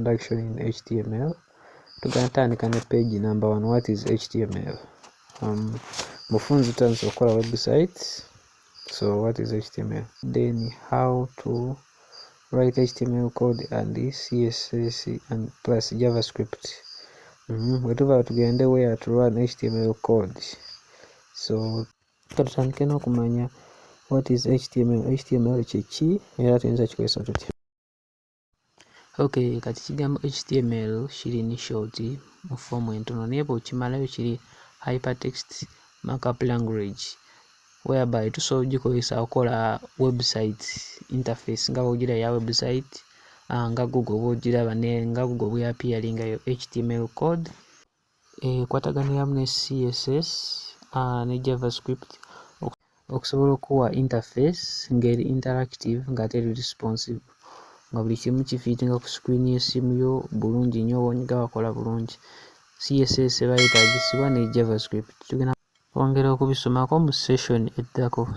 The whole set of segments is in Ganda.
introduction in HTML. Tugatandika ne page number 1. What is HTML? Mufunzi tutandise okukola website. So what is HTML? Then how to write HTML code and CSS and plus JavaScript. Wherever tugende where to run HTML code. So tutandike n'okumanya what is HTML. HTML kiki era tuyinza kikozesa tutya. Okay, kati kigambo HTML kiri ni short mu form entono naye bw'okimalayo kiri hypertext markup language whereby tusobola ogikozesa okola website interface nga bw'ogira ya website nga Google bw'ogiraba ne nga Google bw'appearinga yo HTML code kwataganira ne CSS ne JavaScript okusobola okuwa interface ngeri interactive nga teri responsive nga buli kimu kifiitinga ku screen y'essimu yo bulungi nnyo w'onyiga wakola bulungi. CSS bayitagisibwa ne JavaScript tugenda kwongera okubisomako mu session eddako.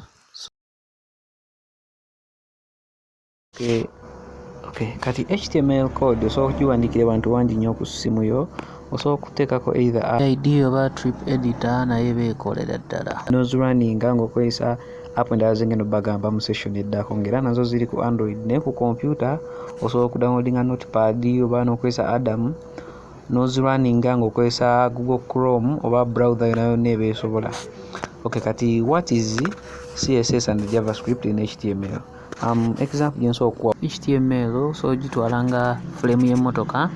Okay, kati HTML code osobola okugiwandiikira abantu bangi nnyo ku ssimu yo. Osobola okuteekako either ID oba trip editor naye beekolera ddala. N'ozirunninga ng'okozesa app endala zengenda bagamba mu session eddako ng'era nazo ziri ku Android ne ku computer osobola okudownloadinga Notepad oba n'okozesa Adam n'ozirunninga ng'okozesa Google Chrome oba browser yonna eba esobola. Okay, kati what is CSS and JavaScript in HTML? Example gye nsobola okuwa HTML so gitwala nga frame y'emmotoka,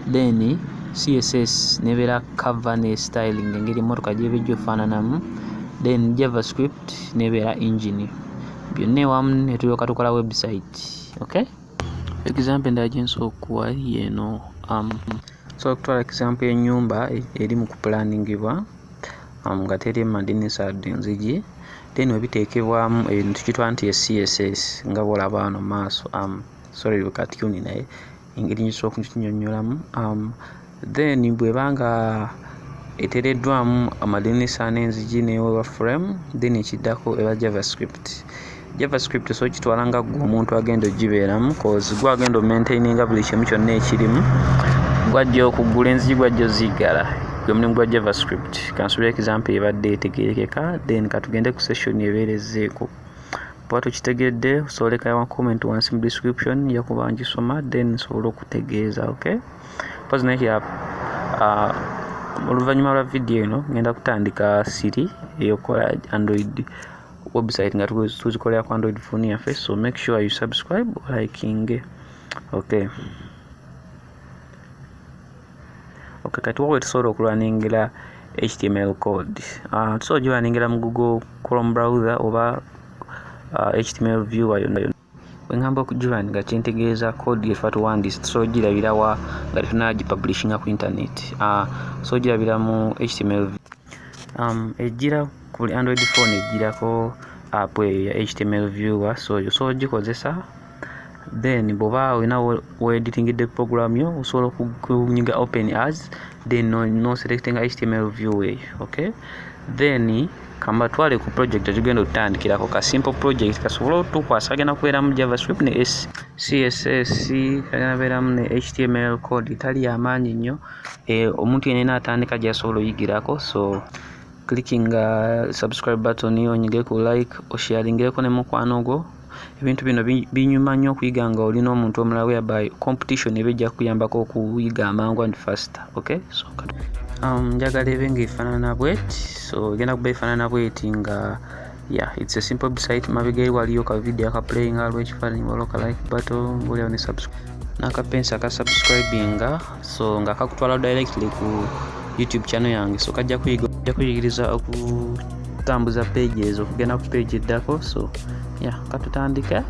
then CSS nebeera cover ne styling engeri emmotoka gy'ebejja ofaananamu, then JavaScript nebeera engine. Byonna ewamu ne tulyoka tukola website. Okay, example endala gye nsobola okuwa yeeno. So okutwala example y'ennyumba eri mu kuplaningibwa nga teri madinisa wadde nzigi, then webiteekebwamu ebintu tukitwala nti CSS nga bw'olaba wano maaso. Sorry katuni naye engeri nsobola okukinnyonnyolamu. Then bw'eba nga eteereddwamu amadinisa n'enzigi n'eweebwa frame, then ekiddako eba JavaScript. JavaScript so kitwala nga gwe omuntu agenda ogibeeramu cause gwe agenda omaintaininga buli kimu kyonna ekirimu, gwajja okuggula enzigi gwajja oziigala, gwe mulimu gwa JavaScript. Kansubira example ebadde etegeerekeka, then katugende ku session ebeerezzeeko. Bw'oba tokitegedde osobola olekayo comment wansi mu description yakuba ngisoma then nsobola okutegeeza. Okay, pause naye oluvannyuma lwa video eno ngenda kutandika Siri eyokola Android website nga tuzikolera ku Android phone yaffe, so make sure you subscribe or liking. Okay, kati wowe tusobola okulwaningira HTML code. Tusobola ogiwaningira mu Google Chrome browser oba HTML viewer yonna. Bwe ngamba okugiwaninga kyentegeeza code gye tuba tuwandiise tusobola ogirabira wa nga tetunnagipublishinga ku internet. So ogirabira mu HTML ejjira ku buli Android phone ejjirako app ya HTML viewer, so osobola ogikozesa then bw'oba olina weeditingidde program yo osobola okunyiga open as then no selecting HTML view eyo. Okay, then kamba twale ku project tugenda otandikirako ka simple project kasobola otukwasa agenda kubeeramu JavaScript ne CSS agenda beeramu ne HTML code etali y'amaanyi nnyo, omuntu yenna atandika gy'asobola oyigirako. So clicking subscribe button onyige ku like osharingireko ne mukwano gwo. Ebintu bino binyuma nnyo okuyiga nga olina omuntu omulala whereby competition ebejja kuyambako okuyiga amangu and faster. Okay, so njagala ebe ng'efaanana bweti, so egenda kuba efaanana bweti nga it's a simple website. Mabega eri waliyo ka video aka playing lw'ekifaananyi waliwo ka like button ng'olyawo ne subscribe n'akapensi aka subscribinga, so nga kakutwala directly ku YouTube channel yange. So kajja kuyigiriza okutambuza pages okugenda ku page eddako. So katutandike.